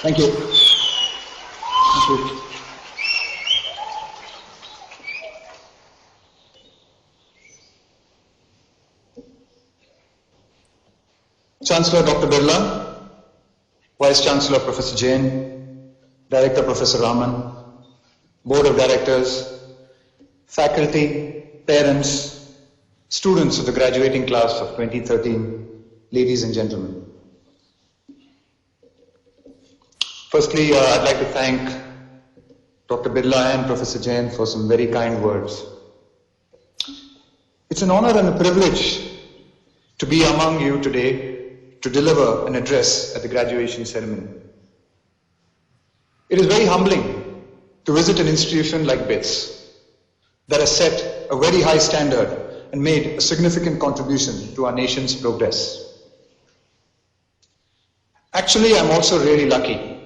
Thank you. Thank you. Chancellor Dr. Birla, Vice Chancellor Professor Jain, Director Professor Raman, Board of Directors, faculty, parents, students of the graduating class of 2013, ladies and gentlemen. Firstly, I'd like to thank Dr. Birla and Professor Jain for some very kind words. It's an honor and a privilege to be among you today to deliver an address at the graduation ceremony. It is very humbling to visit an institution like BITS that has set a very high standard and made a significant contribution to our nation's progress. Actually, I'm also really lucky.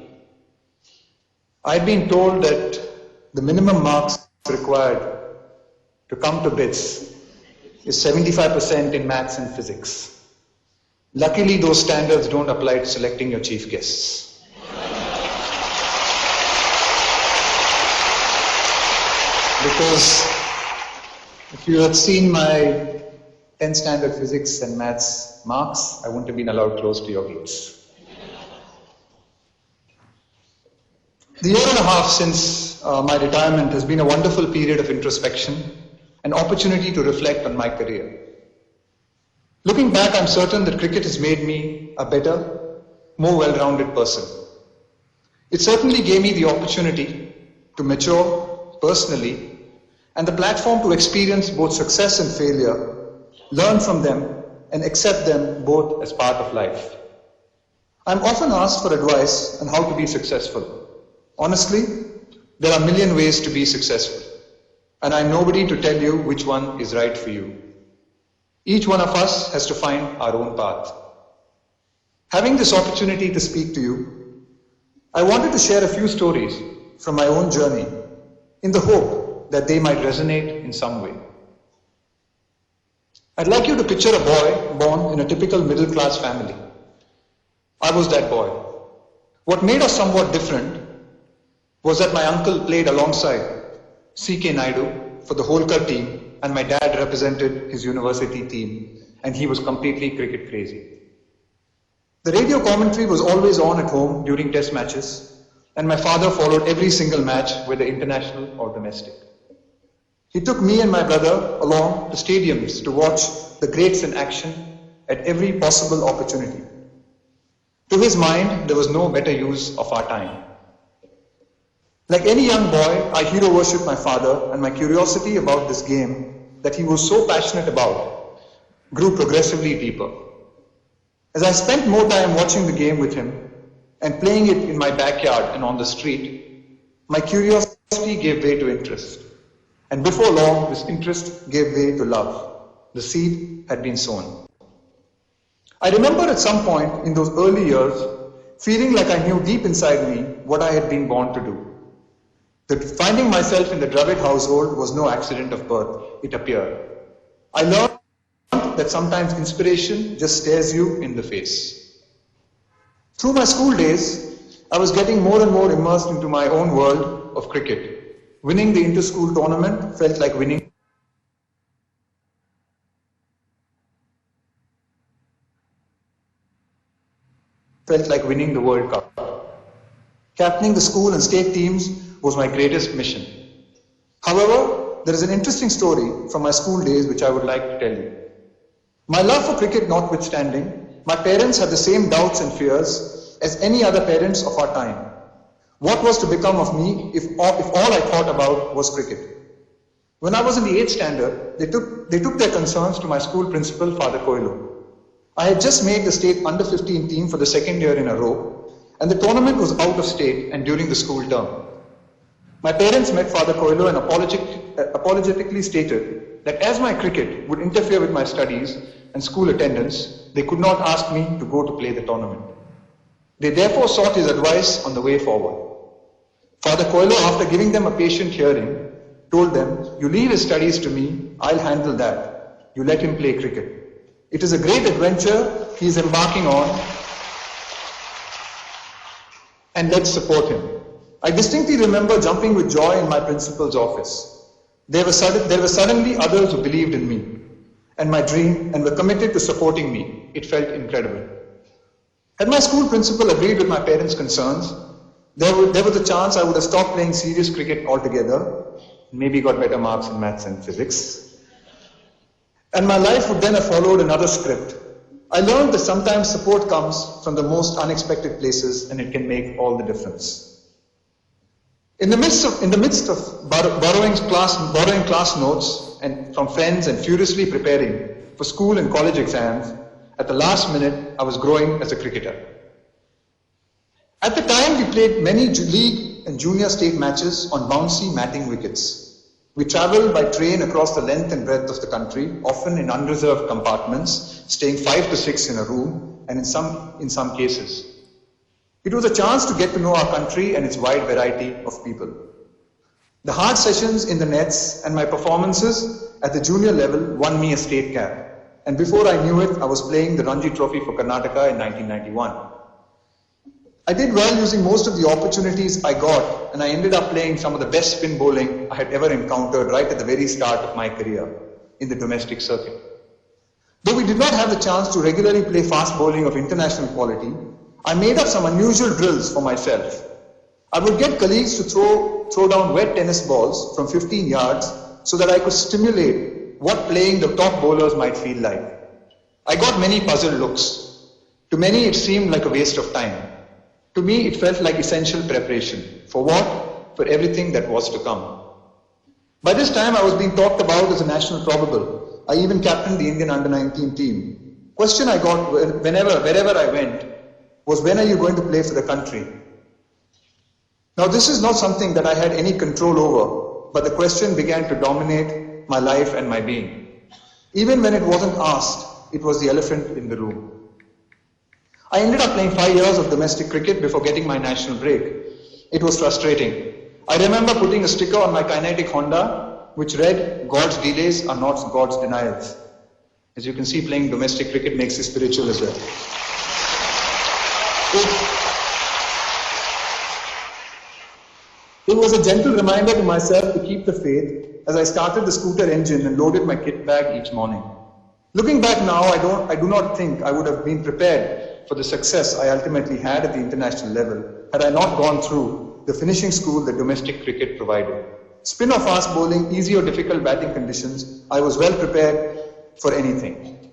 I've been told that the minimum marks required to come to BITS is 75% in maths and physics. Luckily, those standards don't apply to selecting your chief guests. Because if you had seen my 10th standard physics and maths marks, I wouldn't have been allowed close to your gates. The year and a half since my retirement has been a wonderful period of introspection, an opportunity to reflect on my career. Looking back, I'm certain that cricket has made me a better, more well-rounded person. It certainly gave me the opportunity to mature personally and the platform to experience both success and failure, learn from them and accept them both as part of life. I'm often asked for advice on how to be successful. Honestly, there are a million ways to be successful, and I'm nobody to tell you which one is right for you. Each one of us has to find our own path. Having this opportunity to speak to you, I wanted to share a few stories from my own journey in the hope that they might resonate in some way. I'd like you to picture a boy born in a typical middle-class family. I was that boy. What made us somewhat different was that my uncle played alongside C.K. Naidu for the Holkar team, and my dad represented his university team, and he was completely cricket crazy. The radio commentary was always on at home during test matches, and my father followed every single match, whether international or domestic. He took me and my brother along to stadiums to watch the greats in action at every possible opportunity. To his mind, there was no better use of our time. Like any young boy, I hero worshipped my father, and my curiosity about this game that he was so passionate about grew progressively deeper. As I spent more time watching the game with him and playing it in my backyard and on the street, my curiosity gave way to interest. And before long, this interest gave way to love. The seed had been sown. I remember at some point in those early years feeling like I knew deep inside me what I had been born to do. That finding myself in the Dravid household was no accident of birth, it appeared. I learned that sometimes inspiration just stares you in the face. Through my school days, I was getting more and more immersed into my own world of cricket. Winning the inter-school tournament felt like winning the World Cup. Captaining the school and state teams was my greatest mission. However, there is an interesting story from my school days which I would like to tell you. My love for cricket notwithstanding, my parents had the same doubts and fears as any other parents of our time. What was to become of me if all I thought about was cricket? When I was in the 8th standard, they took their concerns to my school principal, Father Coelho. I had just made the state under-15 team for the second year in a row, and the tournament was out of state and during the school term. My parents met Father Coelho and apologetically stated that as my cricket would interfere with my studies and school attendance, they could not ask me to go to play the tournament. They therefore sought his advice on the way forward. Father Coelho, after giving them a patient hearing, told them, "You leave his studies to me, I'll handle that. You let him play cricket. It is a great adventure he is embarking on and let's support him. I distinctly remember jumping with joy in my principal's office. There were suddenly others who believed in me and my dream and were committed to supporting me. It felt incredible. Had my school principal agreed with my parents' concerns, there was a chance I would have stopped playing serious cricket altogether, maybe got better marks in maths and physics, and my life would then have followed another script. I learned that sometimes support comes from the most unexpected places and it can make all the difference. In the midst of borrowing class notes and from friends and furiously preparing for school and college exams, at the last minute, I was growing as a cricketer. At the time, we played many league and junior state matches on bouncy matting wickets. We traveled by train across the length and breadth of the country, often in unreserved compartments, staying 5 to 6 in a room, and in some cases. It was a chance to get to know our country and its wide variety of people. The hard sessions in the nets and my performances at the junior level won me a state cap. And before I knew it, I was playing the Ranji Trophy for Karnataka in 1991. I did well using most of the opportunities I got, and I ended up playing some of the best spin bowling I had ever encountered right at the very start of my career in the domestic circuit. Though we did not have the chance to regularly play fast bowling of international quality, I made up some unusual drills for myself. I would get colleagues to throw down wet tennis balls from 15 yards so that I could stimulate what playing the top bowlers might feel like. I got many puzzled looks. To many, it seemed like a waste of time. To me, it felt like essential preparation. For what? For everything that was to come. By this time, I was being talked about as a national probable. I even captained the Indian under-19 team. Question I got wherever I went was, when are you going to play for the country? Now, this is not something that I had any control over, but the question began to dominate my life and my being. Even when it wasn't asked, it was the elephant in the room. I ended up playing 5 years of domestic cricket before getting my national break. It was frustrating. I remember putting a sticker on my Kinetic Honda which read, "God's delays are not God's denials." As you can see, playing domestic cricket makes you spiritual as well. It was a gentle reminder to myself to keep the faith as I started the scooter engine and loaded my kit bag each morning. Looking back now, I do not think I would have been prepared for the success I ultimately had at the international level had I not gone through the finishing school that domestic cricket provided. Spin or fast bowling, easy or difficult batting conditions, I was well prepared for anything.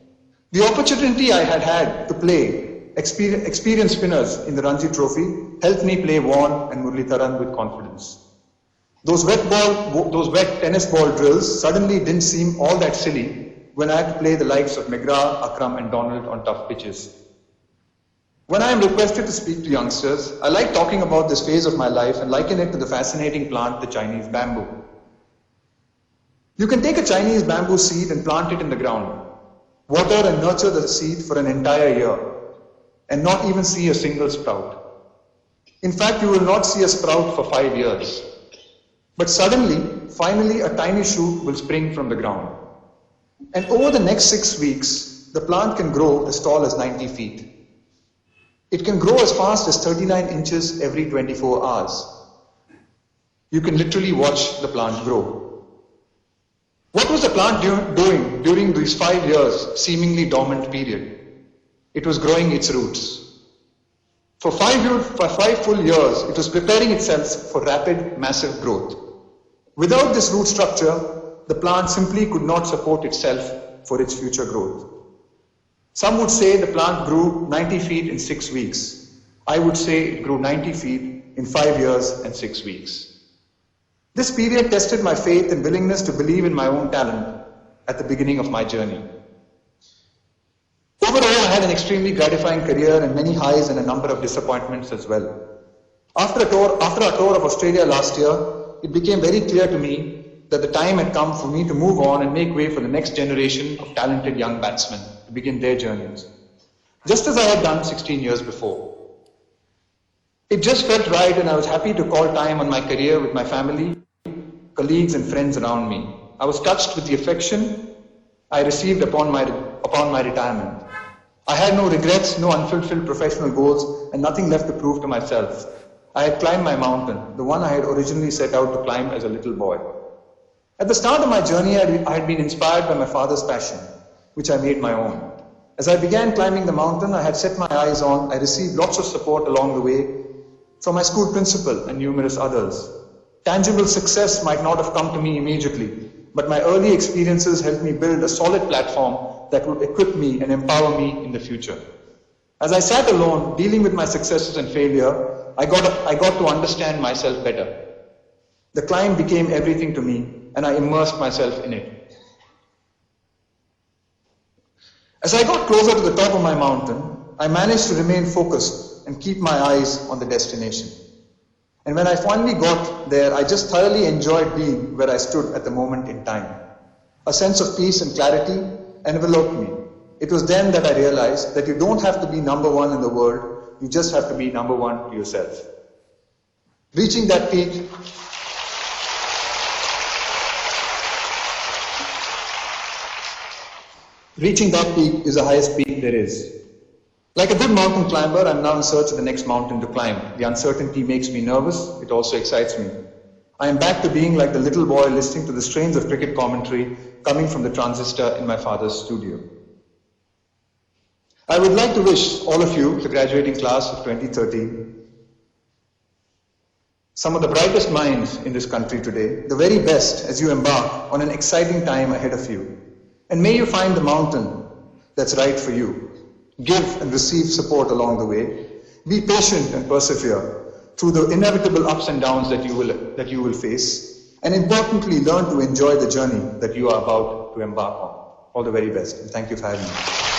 The opportunity I had to play experienced spinners in the Ranji Trophy helped me play Vaughan and Muralitharan with confidence. Those wet tennis ball drills suddenly didn't seem all that silly when I had to play the likes of McGrath, Akram and Donald on tough pitches. When I am requested to speak to youngsters, I like talking about this phase of my life and liken it to the fascinating plant, the Chinese bamboo. You can take a Chinese bamboo seed and plant it in the ground, water and nurture the seed for an entire year, and not even see a single sprout. In fact, you will not see a sprout for 5 years. But suddenly, finally, a tiny shoot will spring from the ground. And over the next 6 weeks, the plant can grow as tall as 90 feet. It can grow as fast as 39 inches every 24 hours. You can literally watch the plant grow. What was the plant doing during these 5 years, seemingly dormant period? It was growing its roots. For 5 full years, it was preparing itself for rapid, massive growth. Without this root structure, the plant simply could not support itself for its future growth. Some would say the plant grew 90 feet in 6 weeks. I would say it grew 90 feet in 5 years and 6 weeks. This period tested my faith and willingness to believe in my own talent at the beginning of my journey. Overall, I had an extremely gratifying career and many highs and a number of disappointments as well. After our tour of Australia last year, it became very clear to me that the time had come for me to move on and make way for the next generation of talented young batsmen to begin their journeys, just as I had done 16 years before. It just felt right, and I was happy to call time on my career with my family, colleagues and friends around me. I was touched with the affection I received upon my retirement. I had no regrets, no unfulfilled professional goals, and nothing left to prove to myself. I had climbed my mountain, the one I had originally set out to climb as a little boy. At the start of my journey, I had been inspired by my father's passion, which I made my own. As I began climbing the mountain I had set my eyes on, I received lots of support along the way from my school principal and numerous others. Tangible success might not have come to me immediately, but my early experiences helped me build a solid platform that would equip me and empower me in the future. As I sat alone, dealing with my successes and failure, I got to understand myself better. The climb became everything to me, and I immersed myself in it. As I got closer to the top of my mountain, I managed to remain focused and keep my eyes on the destination. And when I finally got there, I just thoroughly enjoyed being where I stood at the moment in time. A sense of peace and clarity enveloped me. It was then that I realized that you don't have to be number one in the world, you just have to be number one to yourself. Reaching that peak is the highest peak there is. Like a good mountain climber, I'm now in search of the next mountain to climb. The uncertainty makes me nervous, it also excites me. I am back to being like the little boy listening to the strains of cricket commentary coming from the transistor in my father's studio. I would like to wish all of you, the graduating class of 2013, some of the brightest minds in this country today, the very best as you embark on an exciting time ahead of you. And may you find the mountain that's right for you. Give and receive support along the way. Be patient and persevere through the inevitable ups and downs that you will face. And importantly, learn to enjoy the journey that you are about to embark on. All the very best. And thank you for having me.